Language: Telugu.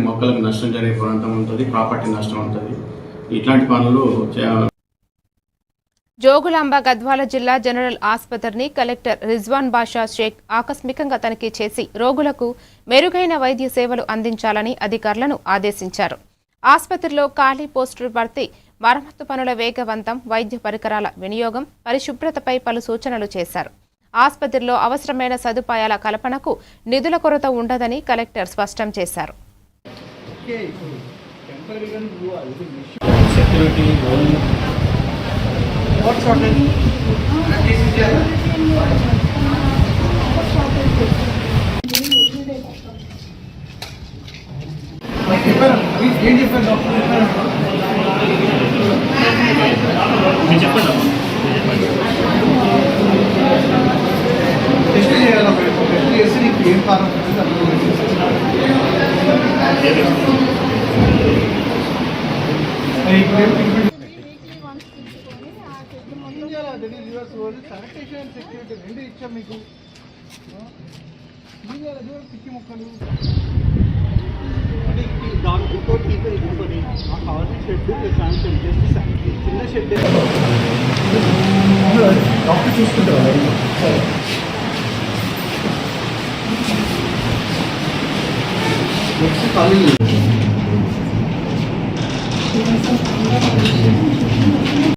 మొక్కలకు నష్టం జరిగే ప్రాంతం ఉంటుంది, ప్రాపర్టీ నష్టం ఉంటుంది. ఇట్లాంటి పనులు చేయాలి. జోగులాంబ గద్వాల జిల్లా జనరల్ ఆసుపత్రిని కలెక్టర్ రిజ్వాన్ బాషా షేక్ ఆకస్మికంగా తనిఖీ చేసి రోగులకు మెరుగైన వైద్య సేవలు అందించాలని అధికారులను ఆదేశించారు. ఆసుపత్రిలో ఖాళీ పోస్టుల భర్తీ, మరమ్మతు పనుల వేగవంతం, వైద్య పరికరాల వినియోగం, పరిశుభ్రతపై పలు సూచనలు చేశారు. ఆసుపత్రిలో అవసరమైన సదుపాయాల కల్పనకు నిధుల కొరత ఉండదని కలెక్టర్ స్పష్టం చేశారు. శానిటేషన్ సెక్యూరిటీ రెండు ఇచ్చాం మీకు. పిచ్చి మొక్కలు దానికి తీసుకొని ఆ కావాల్సిన షెడ్ శాంక్షన్ చేసి చిన్న షెడ్ డాక్టర్ చూసుకుంటారు. నెక్స్ట్ ఖాళీ